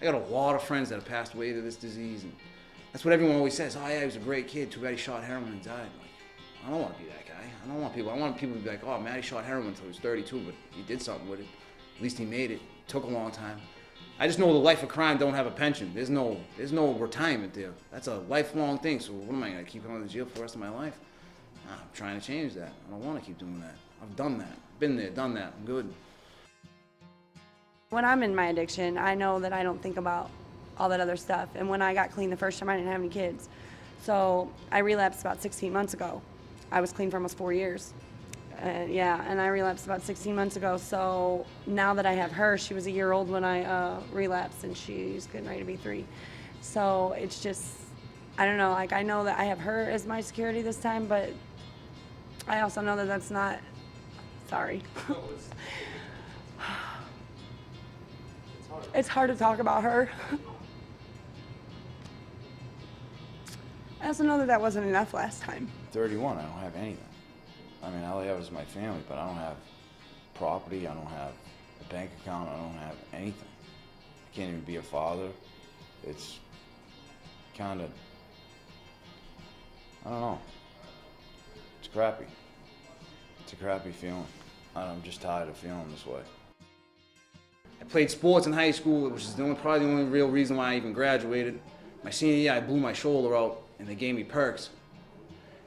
I got a lot of friends that have passed away to this disease, and that's what everyone always says. Oh yeah, he was a great kid. Too bad he shot heroin and died. Like, I don't want to be that guy. I don't want people. I want people to be like, oh, Matty shot heroin until he was 32, but he did something with it. At least he made it. Took a long time. I just know the life of crime don't have a pension. There's no retirement there. That's a lifelong thing. So what am I gonna keep going to jail for the rest of my life? Nah, I'm trying to change that. I don't want to keep doing that. I've done that. Been there, done that. I'm good. When I'm in my addiction, I know that I don't think about all that other stuff. And when I got clean the first time, I didn't have any kids. So I relapsed about 16 months ago. I was clean for almost 4 years. And I relapsed about 16 months ago. So now that I have her, she was a year old when I relapsed, and she's getting ready to be 3. So it's just, I don't know, like I know that I have her as my security this time, but I also know that that's not, sorry. It's hard to talk about her. I also know that that wasn't enough last time. 31, I don't have anything. I mean, all I have is my family, but I don't have property, I don't have a bank account, I don't have anything. I can't even be a father. It's kind of, I don't know. It's crappy. It's a crappy feeling. I'm just tired of feeling this way. I played sports in high school, which is probably the only real reason why I even graduated. My senior year, I blew my shoulder out, and they gave me perks.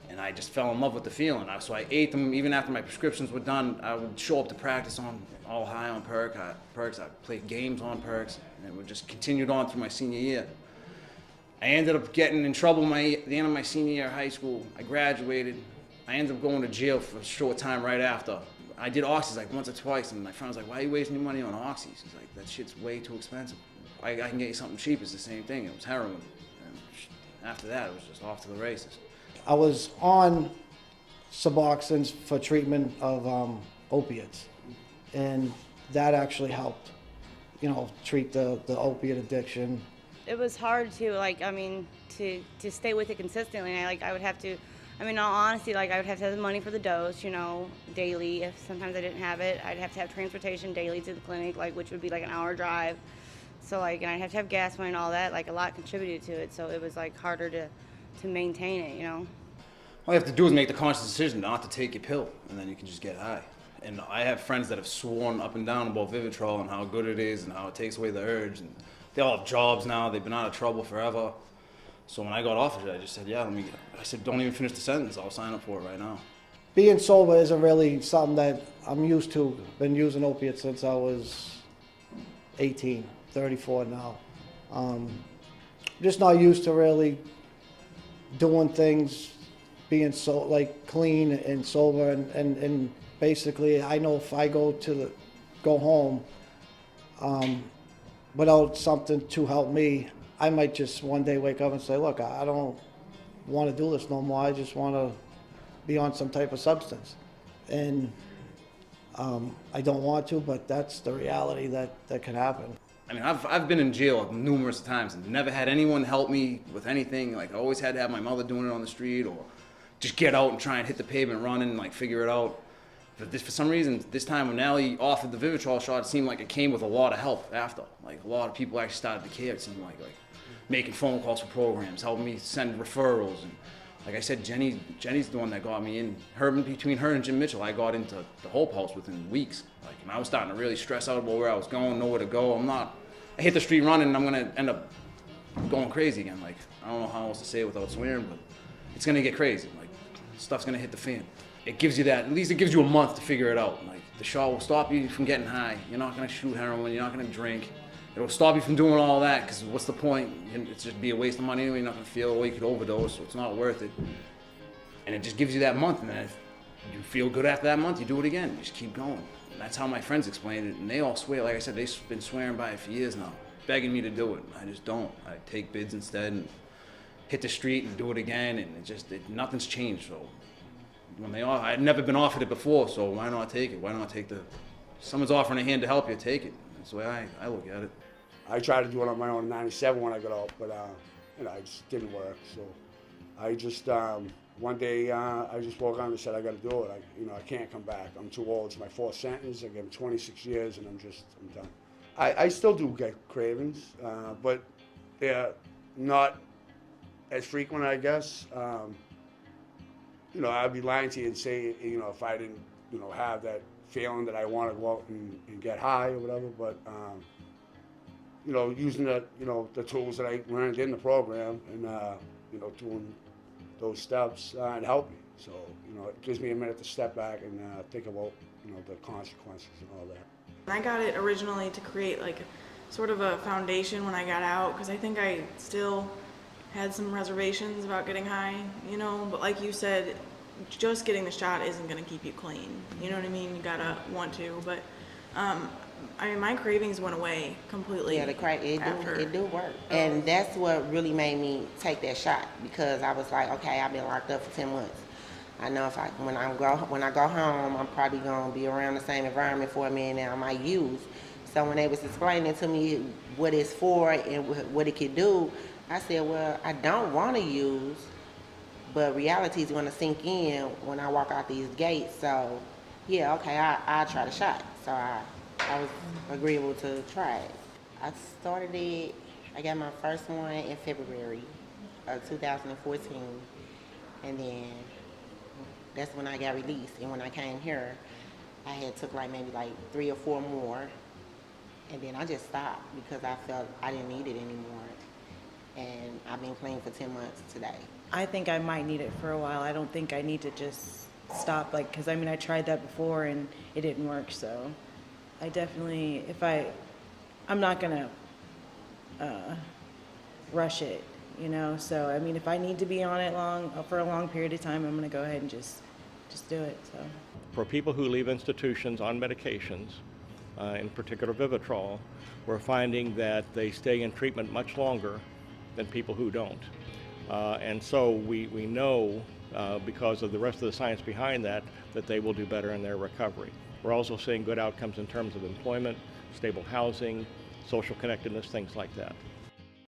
And I just fell in love with the feeling. So I ate them even after my prescriptions were done. I would show up to practice on all high on perks. I played games on perks, and it would just continued on through my senior year. I ended up getting in trouble at the end of my senior year of high school. I graduated. I ended up going to jail for a short time right after. I did oxys like once or twice, and my friend was like, "Why are you wasting your money on oxys?" He's like, "That shit's way too expensive. I can get you something cheap. It's the same thing. It was heroin." And after that, it was just off to the races. I was on Suboxone for treatment of opiates, and that actually helped, treat the opiate addiction. It was hard to, to stay with it consistently. I would have to, in all honesty, I would have to have the money for the dose, daily. If sometimes I didn't have it, I'd have to have transportation daily to the clinic, which would be an hour drive. So, and I'd have to have gas money and all that. A lot contributed to it, so it was, harder to maintain it, All you have to do is make the conscious decision not to take your pill, and then you can just get high. And I have friends that have sworn up and down about Vivitrol and how good it is and how it takes away the urge. And they all have jobs now. They've been out of trouble forever. So when I got offered it, I just said, yeah, I said, don't even finish the sentence. I'll sign up for it right now. Being sober isn't really something that I'm used to. Been using opiates since I was 18, 34 now. Just not used to really doing things, being so clean and sober, and basically I know if I go home without something to help me, I might just one day wake up and say, look, I don't want to do this no more. I just want to be on some type of substance, and I don't want to, but that's the reality that can happen. I've been in jail numerous times and never had anyone help me with anything. I always had to have my mother doing it on the street, or just get out and try and hit the pavement running and figure it out. But for some reason, this time when Allie offered the Vivitrol shot, it seemed like it came with a lot of help after. A lot of people actually started to care. It seemed like making phone calls for programs, helping me send referrals. And like I said, Jenny's the one that got me in. Between her and Jim Mitchell, I got into the Hope House within weeks. And I was starting to really stress out about where I was going, nowhere to go. I hit the street running, and I'm gonna end up going crazy again. I don't know how else to say it without swearing, but it's gonna get crazy. Stuff's gonna hit the fan. It gives you that, at least it gives you a month to figure it out. The shot will stop you from getting high. You're not gonna shoot heroin, you're not gonna drink. It'll stop you from doing all that, because what's the point? It's just be a waste of money anyway. You're not gonna feel, or you could overdose, so it's not worth it. And it just gives you that month, and then if you feel good after that month, you do it again. You just keep going. And that's how my friends explain it, and they all swear. Like I said, they've been swearing by it for years now, begging me to do it. I just don't. I take bids instead and hit the street and do it again, and nothing's changed. So I'd never been offered it before, so why not take it? Why not take someone's offering a hand to help you, take it. That's the way I look at it. I tried to do it on my own in '97 when I got out, but it just didn't work. So I just one day I just woke up and said I got to do it. I can't come back. I'm too old. It's my 4th sentence. I gave him 26 years, and I'm done. I still do get cravings, but they're not as frequent, I guess. I'd be lying to you and say, if I didn't, have that feeling that I want to go out and get high or whatever. But, using the tools that I learned in the program and, doing those steps, it helped me. So, it gives me a minute to step back and think about, the consequences and all that. I got it originally to create like sort of a foundation when I got out, because I think I still had some reservations about getting high, but like you said, just getting the shot isn't going to keep you clean. You know what I mean? You gotta want to, but my cravings went away completely. Yeah, after. it do work. And that's what really made me take that shot, because I was like, okay, I've been locked up for 10 months. I know when I go home, I'm probably gonna be around the same environment for a minute and I might use. So when they was explaining to me what it's for and what it could do, I said, well, I don't want to use, but reality is gonna sink in when I walk out these gates. So yeah, okay, I'll try the shot. So I was agreeable to try it. I started it, I got my first one in February of 2014, and then that's when I got released. And when I came here, I had took maybe 3 or 4 more, and then I just stopped because I felt I didn't need it anymore. And I've been clean for 10 months today. I think I might need it for a while. I don't think I need to just stop, because I tried that before and it didn't work. So I definitely, I'm not gonna rush it, So if I need to be on it for a long period of time, I'm gonna go ahead and just do it. So for people who leave institutions on medications, in particular Vivitrol, we're finding that they stay in treatment much longer than people who don't. And so we know, because of the rest of the science behind that they will do better in their recovery. We're also seeing good outcomes in terms of employment, stable housing, social connectedness, things like that.